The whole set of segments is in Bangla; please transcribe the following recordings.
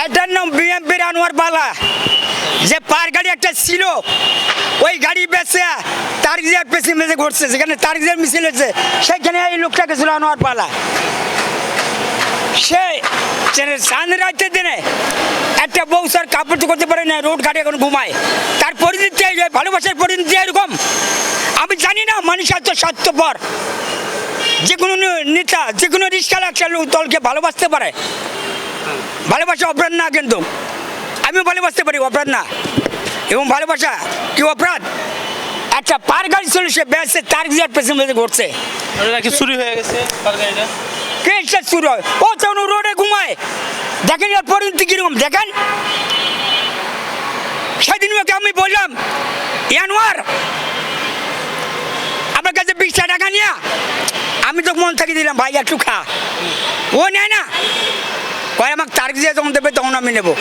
এটার নাম বিএমপির আনোয়ার পালা। যে পার গাড়ি একটা ছিল, ওই গাড়ি বেচে তারজিয়ার পেছনে মেঝে ঘুরছে, যেখানে তারজিয়ার মিছিল হয়েছে সেখানে এই লোকটাকে ছিল আনোয়ার পালা। সে চাঁদ রাতের দিনে একটা বউ স্যার কাপড় তো করতে পারে না, রোড ঘাটে এখন ঘুমায়। তার পরিণতি ভালোবাসার পরিণতি এরকম। আমি জানি না মানুষ এত স্বার্থপর, যে কোনো নেতা যে কোনো রিস্কাল একটা দলকে ভালোবাসতে পারে। ভালোবাসা অপরাধ না, কিন্তু আমিও ভালোবাসতে পারি, অপরাধ না। এবং ভালোবাসা কি অপরাধ? একটা পার গাড়ি ছিল, সে বেসে তার গিয়ার পেছনে ঘুরছে, নাকি চুরি হয়ে গেছে পার গাড়িটা। কে শুরু হয়? ও তখন রোডে ঘুমায়, দেখেন এর পরিণতি কিরকম দেখেন। সেদিন ওকে আমি বললাম, ইয়ানোয়ার আমার কাছে 20 টাকা নিয়ে, আমি তো মন থেকে দিলাম ভাই একটু খা। ও নেয় না, কয় আমাকে তারিখ দিয়ে যখন দেবে তখন আমি নেবো।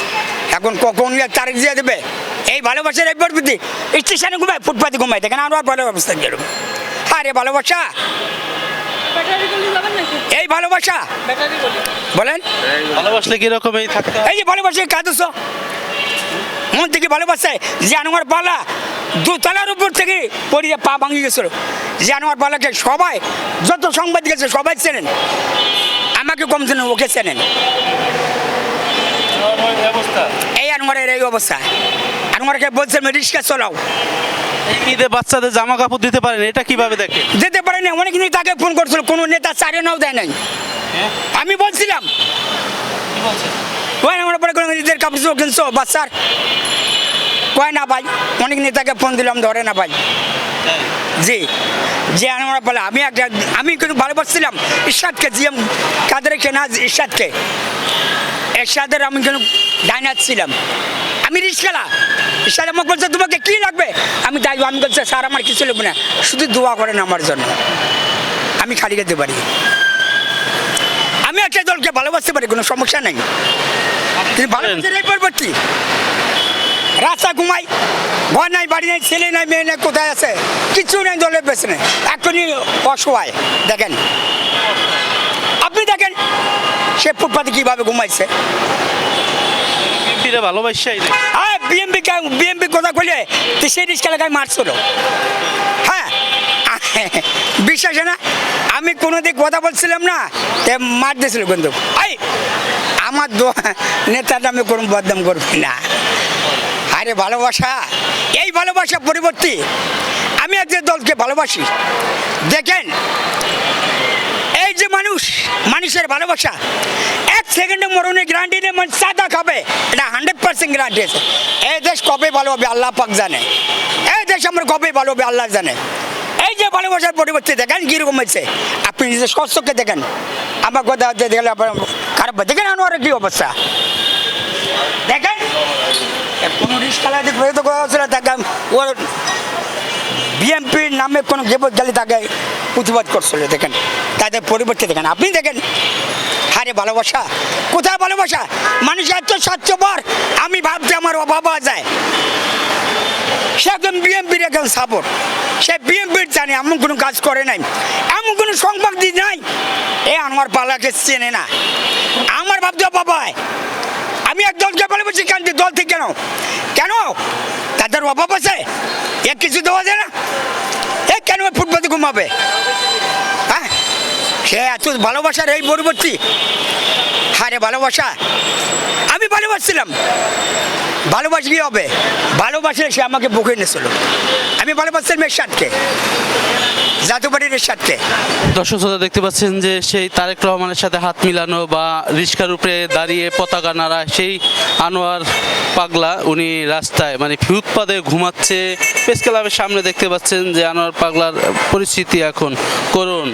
এখন কখন তারিখ দিয়ে দেবে? এই ভালোবাসার এই প্রবৃত্তি। স্টেশনে ঘুমায়, ফুটপাতে ঘুমায়, দেখেন আরো ভালো অবস্থা কিরকম। আরে ভালোবাসা, এই ভালোবাসা বলেন, ভালোবাসলে কিরকম এই থাকতে হয়? এই যে ভালোবাসা কাঁদছ মন থেকে ভালোবাসায়। যে আনোয়ার পালা দোতলার উপর থেকে পড়িয়ে পা ভাঙি গেছিল। যে আনোয়ার পালাকে সবাই, যত সাংবাদিক আছে সবাই চেনেন, আমাকে কম চেনেন, ওকে চেনেন। এই আনোয়ারের এই অবস্থা। আনোয়ারকে বলছেন রিক্সা চলাও, এই ঈদে বাচ্চাদের জামা কাপড় দিতে পারেন, এটা কিভাবে দেখে? যেতে পারে না। অনেক দিন তাকে ফোন করছিল, কোনো নেতা চারে নাও দেয় নাই। আমি বলছিলাম ওই আমার পরে কোনো নিজের কাপড় চোপড় কিনছো বাচ্চার? কয় না ভাই, অনেক নেতাকে ফোন দিলাম, ধরে না ভাই। জি, যে আমরা বলে আমি কিন্তু ভালোবাসছিলাম ইরশাদকে, জিএম কাদের কেনা ইরশাদকে, এরশাদের আমি কিন্তু ডাইনার ছিলাম। আমি রিস্কালা, ইরশাদ আমাকে বলছে তোমাকে কি লাগবে? আমি তাই আমি বলছি স্যার আমার কিছু লাগবে না, শুধু দোয়া করেন আমার জন্য, আমি খালি যেতে পারি। আমি একটা দলকে ভালোবাসতে পারি, কোনো সমস্যা নেই। কিন্তু ভালোবাসার এই পরবর্তী রাস্তা ঘুমাই, ঘর নাই, বাড়ি নাই, ছেলে নাই, মেয়ে নাই, কোথায় আছে কিছু নেই, দলের পেছনে এখনই অসহায়। দেখেন, আপনি দেখেন সে ফুটপাতে কিভাবে ঘুমাইছে। ভালোবাসাই হ্যাঁ, বিএমপি কথা বলে তো সেই রিক্সা লাগায় মারছিল। হ্যাঁ, বিশ্বাস না, আমি কোনোদিন কথা বলছিলাম না, মার দিয়েছিল কিন্তু। এই আমার নেতাটা আমি কোনো বদনাম করবি না। আরে ভালোবাসা, এই ভালোবাসা পরিবর্তী। আমি একজন দলকে ভালোবাসি। দেখেন, এই যে মানুষের ভালোবাসা, 1 সেকেন্ডে মরণের গ্যারান্টি নেই, মানে চাঁদা খাবে, এটা 100% গ্যারান্টি আছে। এই দেশ কবে ভালো হবে আল্লাহ পাক জানে, এই দেশ আমার কবে ভালো হবে আল্লাহ জানে। এই যে ভালোবাসার পরিবর্তে দেখেন কীরকম হয়েছে, আপনি নিজের স্বচ্ছকে দেখেন। আমার কথা দেখলে আপনার খারাপ, দেখেন আনোয়ারের কী অবস্থা দেখেন। কোনো রিস্কালায় তো কথা হচ্ছিল, তাকে ওর বিএমপির নামে কোনো গেবত গালি তাকে প্রতিবাদ করছিল। দেখেন তাদের পরিবর্তে দেখেন, আপনি দেখেন। আরে ভালোবাসা কোথায়? ভালোবাসা মানুষ এত স্বার্থপর, আমি ভাবছি আমার অভাব যায়। সে একদম বিএমপির একদম সাপোর্ট, সে বিএমপির জানে, এমন কোনো কাজ করে নাই, এমন কোনো সংবাদ দিই নাই। এ আনোয়ার পালাকে চেনে না। আমার ভাবতে বাবায় আমি এক দলকে ভালোবাসি, কেন দল থেকে কেন তাদের অভাব আছে? এ কিছু দেওয়া যায় না? এ কেন ফুটপাতে ঘুমাবে? হ্যাঁ, সে এত ভালোবাসার এই পরিবর্তী। আরে ভালোবাসা, আমি ভালোবাসছিলাম, ভালোবাসি কি হবে? ভালোবাসলে সে আমাকে বুকে নিয়েছিল। আমি ভালোবাসছিলাম এরশাদকে, জাদুবাড়ির এরশাদকে। দর্শক শ্রোতা দেখতে পাচ্ছেন যে সেই তারেক রহমানের সাথে হাত মিলানো বা রিস্কার উপরে দাঁড়িয়ে পতাকা নাড়া সেই আনোয়ার পাগলা, উনি রাস্তায় মানে ফুটপাতে ঘুমাচ্ছে। প্রেস ক্লাবের সামনে দেখতে পাচ্ছেন যে আনোয়ার পাগলার পরিস্থিতি এখন করুন।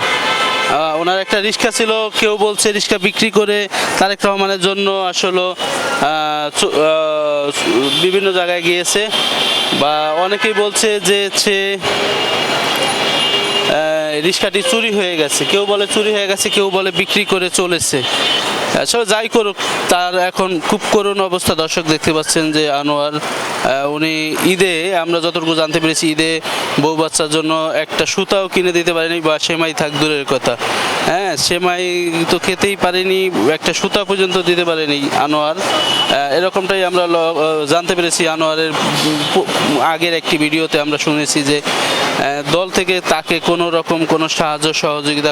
ওনার একটা রিক্সা ছিল, কেউ বলছে রিক্সা বিক্রি করে তারেক রহমানের জন্য আসলে বিভিন্ন জায়গায় গিয়েছে, বা অনেকেই বলছে যে সে রিক্সাটি চুরি হয়ে গেছে, কেউ বলে চুরি হয়ে গেছে, কেউ বলে বিক্রি করে চলেছে। আসলে যাই করুক, তার এখন খুব করুণ অবস্থা। দর্শক দেখতে পাচ্ছেন যে আনোয়ার উনি ঈদে আমরা যতটুকু জানতে পেরেছি ঈদে বউ বাচ্চার জন্য একটা সুতাও কিনে দিতে পারেনি বা সেমাই থাক দূরের কথা। হ্যাঁ, সেমাই তো খেতেই পারেনি, একটা সুতা পর্যন্ত দিতে পারেনি আনোয়ার। এরকমটাই আমরা জানতে পেরেছি আনোয়ারের আগের একটি ভিডিওতে আমরা শুনেছি যে দল থেকে তাকে কোনো রকম কোনো সাহায্য সহযোগিতা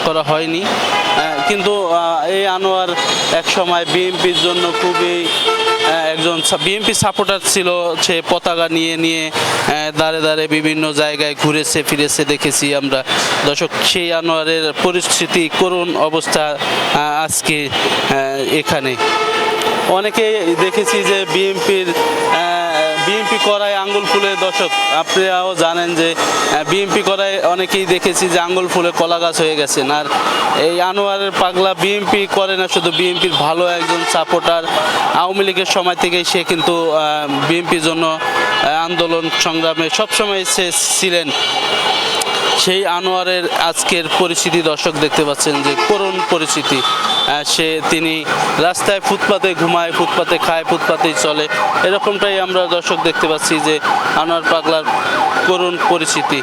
করা হয়নি। কিন্তু এই আনোয়ার এক সময় বিএনপির জন্য খুবই একজন বিএনপি সাপোর্টার ছিল। সে পতাকা নিয়ে নিয়ে দাঁড়ে দাঁড়ে বিভিন্ন জায়গায় ঘুরেছে ফিরেছে দেখেছি আমরা। দর্শক, সেই আনোয়ারের পরিস্থিতি করুণ অবস্থা আজকে এখানে। অনেকে দেখেছি যে বিএনপি করায় আঙ্গুল ফুলে, দর্শক আপনারাও জানেন যে বিএনপি করায় অনেকেই দেখেছি যে আঙ্গুল ফুলে কলা গাছ হয়ে গেছেন। আর এই আনোয়ারের পাগলা বিএনপি করে না, শুধু বিএনপির ভালো একজন সাপোর্টার। আওয়ামী লীগের সময় থেকেই সে কিন্তু বিএনপির জন্য আন্দোলন সংগ্রামে সবসময় সে ছিলেন। সেই আনোয়ারের আজকের পরিস্থিতি দর্শক দেখতে পাচ্ছেন যে করুণ পরিস্থিতি। তিনি রাস্তায় ফুটপাতে ঘুমায়, ফুটপাতে খায়, ফুটপাতেই চলে। এরকমটাই আমরা দর্শক দেখতে পাচ্ছি যে আনোয়ার পাগলার করুণ পরিস্থিতি।